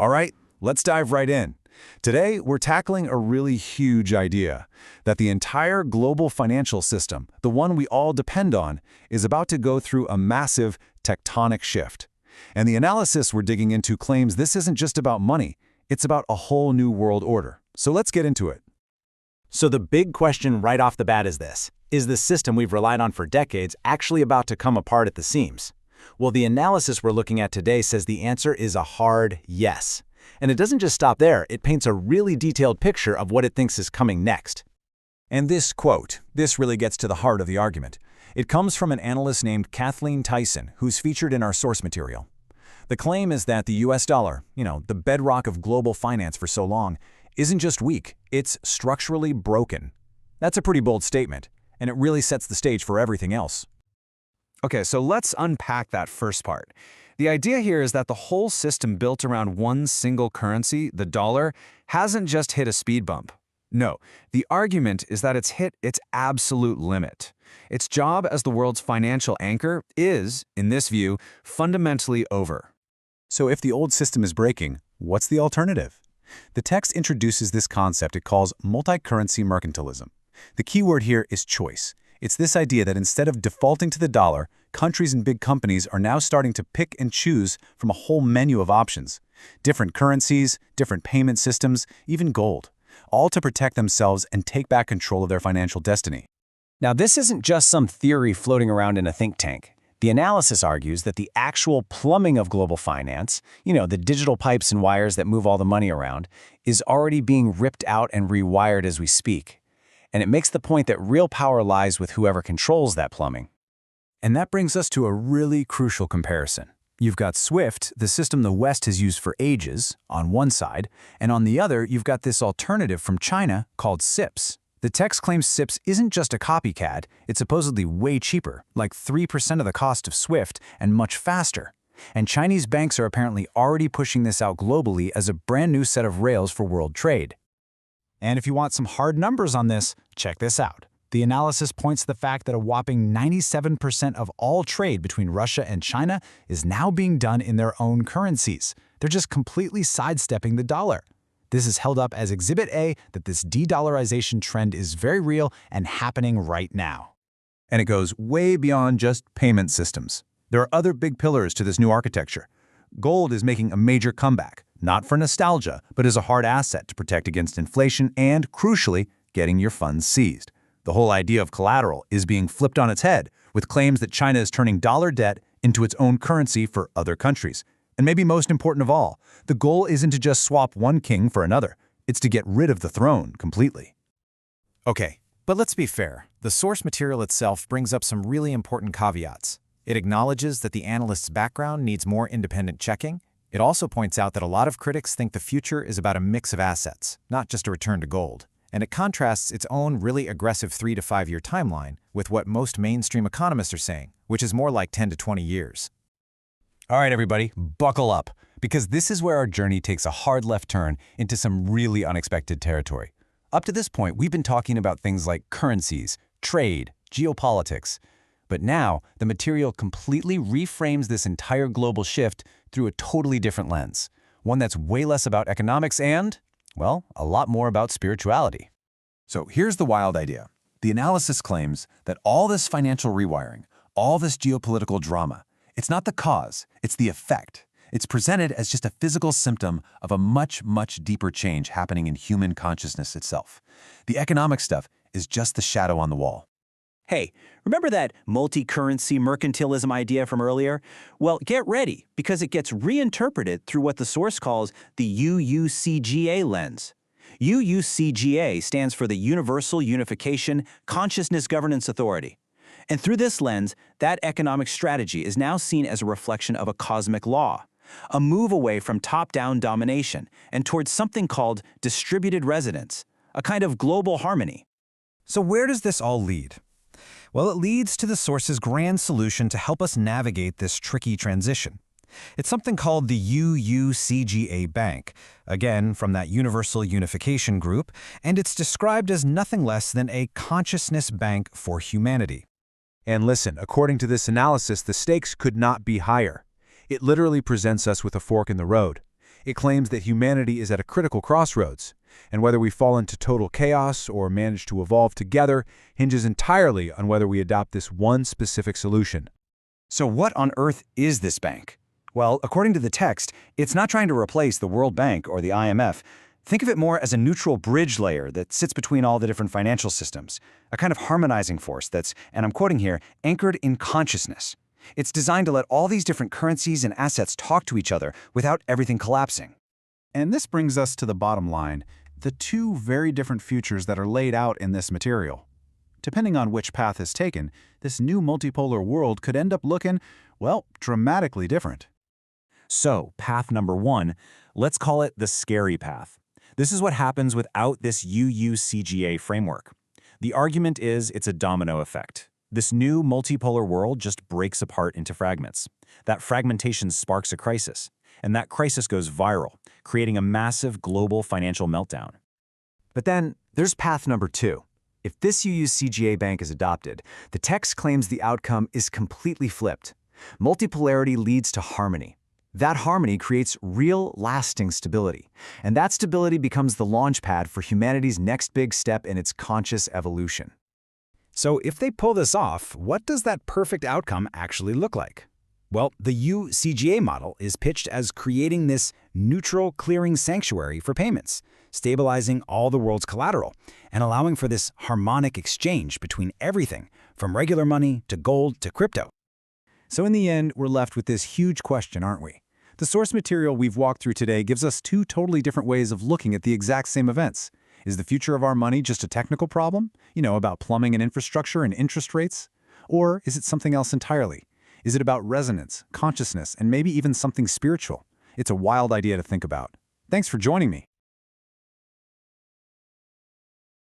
All right, let's dive right in. Today, we're tackling a really huge idea, that the entire global financial system, the one we all depend on, is about to go through a massive tectonic shift. And the analysis we're digging into claims this isn't just about money, it's about a whole new world order. So let's get into it. So the big question right off the bat is this: is the system we've relied on for decades actually about to come apart at the seams? Well, the analysis we're looking at today says the answer is a hard yes. And it doesn't just stop there, it paints a really detailed picture of what it thinks is coming next. And this quote, this really gets to the heart of the argument. It comes from an analyst named Kathleen Tyson, who's featured in our source material. The claim is that the US dollar, the bedrock of global finance for so long, isn't just weak, it's structurally broken. That's a pretty bold statement, and it really sets the stage for everything else. Okay, so let's unpack that first part. The idea here is that the whole system built around one single currency, the dollar, hasn't just hit a speed bump. No, the argument is that it's hit its absolute limit. Its job as the world's financial anchor is, in this view, fundamentally over. So if the old system is breaking, what's the alternative? The text introduces this concept it calls multicurrency mercantilism. The key word here is choice. It's this idea that instead of defaulting to the dollar, countries and big companies are now starting to pick and choose from a whole menu of options. Different currencies, different payment systems, even gold, all to protect themselves and take back control of their financial destiny. Now, this isn't just some theory floating around in a think tank. The analysis argues that the actual plumbing of global finance, the digital pipes and wires that move all the money around, is already being ripped out and rewired as we speak. And it makes the point that real power lies with whoever controls that plumbing. And that brings us to a really crucial comparison. You've got SWIFT, the system the West has used for ages, on one side, and on the other, you've got this alternative from China called CIPS. The text claims CIPS isn't just a copycat, it's supposedly way cheaper, like 3% of the cost of SWIFT, and much faster. And Chinese banks are apparently already pushing this out globally as a brand new set of rails for world trade. And if you want some hard numbers on this, check this out. The analysis points to the fact that a whopping 97% of all trade between Russia and China is now being done in their own currencies. They're just completely sidestepping the dollar. This is held up as Exhibit A that this de-dollarization trend is very real and happening right now. And it goes way beyond just payment systems. There are other big pillars to this new architecture. Gold is making a major comeback, not for nostalgia, but as a hard asset to protect against inflation and, crucially, getting your funds seized. The whole idea of collateral is being flipped on its head, with claims that China is turning dollar debt into its own currency for other countries. And maybe most important of all, the goal isn't to just swap one king for another, it's to get rid of the throne completely. Okay, but let's be fair. The source material itself brings up some really important caveats. It acknowledges that the analyst's background needs more independent checking. It also points out that a lot of critics think the future is about a mix of assets, not just a return to gold. And it contrasts its own really aggressive 3 to 5 year timeline with what most mainstream economists are saying, which is more like 10 to 20 years. All right, everybody, buckle up, because this is where our journey takes a hard left turn into some really unexpected territory. Up to this point, we've been talking about things like currencies, trade, geopolitics. But now, the material completely reframes this entire global shift through a totally different lens, one that's way less about economics and, well, a lot more about spirituality. So here's the wild idea. The analysis claims that all this financial rewiring, all this geopolitical drama, it's not the cause, it's the effect. It's presented as just a physical symptom of a much, much deeper change happening in human consciousness itself. The economic stuff is just the shadow on the wall. Hey, remember that multi-currency mercantilism idea from earlier? Well, get ready, because it gets reinterpreted through what the source calls the UUCGA lens. UUCGA stands for the Universal Unification Consciousness Governance Authority. And through this lens, that economic strategy is now seen as a reflection of a cosmic law, a move away from top-down domination and towards something called distributed residence, a kind of global harmony. So where does this all lead? Well, it leads to the source's grand solution to help us navigate this tricky transition. It's something called the UUCGA Bank, again from that Universal Unification Group, and it's described as nothing less than a consciousness bank for humanity. And listen, according to this analysis, the stakes could not be higher. It literally presents us with a fork in the road. It claims that humanity is at a critical crossroads, and whether we fall into total chaos or manage to evolve together hinges entirely on whether we adopt this one specific solution. So what on earth is this bank? Well, according to the text, it's not trying to replace the World Bank or the IMF. Think of it more as a neutral bridge layer that sits between all the different financial systems, a kind of harmonizing force that's, and I'm quoting here, anchored in consciousness. It's designed to let all these different currencies and assets talk to each other without everything collapsing. And this brings us to the bottom line, the two very different futures that are laid out in this material. Depending on which path is taken, this new multipolar world could end up looking, well, dramatically different. So, path number one, let's call it the scary path. This is what happens without this UUCGA framework. The argument is it's a domino effect. This new multipolar world just breaks apart into fragments. That fragmentation sparks a crisis, and that crisis goes viral, creating a massive global financial meltdown. But then, there's path number two. If this UUCGA Bank is adopted, the text claims the outcome is completely flipped. Multipolarity leads to harmony. That harmony creates real, lasting stability, and that stability becomes the launchpad for humanity's next big step in its conscious evolution. So if they pull this off, what does that perfect outcome actually look like? Well, the UUCGA model is pitched as creating this neutral clearing sanctuary for payments, stabilizing all the world's collateral, and allowing for this harmonic exchange between everything, from regular money to gold to crypto. So in the end, we're left with this huge question, aren't we? The source material we've walked through today gives us two totally different ways of looking at the exact same events. Is the future of our money just a technical problem? About plumbing and infrastructure and interest rates? Or is it something else entirely? Is it about resonance, consciousness, and maybe even something spiritual? It's a wild idea to think about. Thanks for joining me.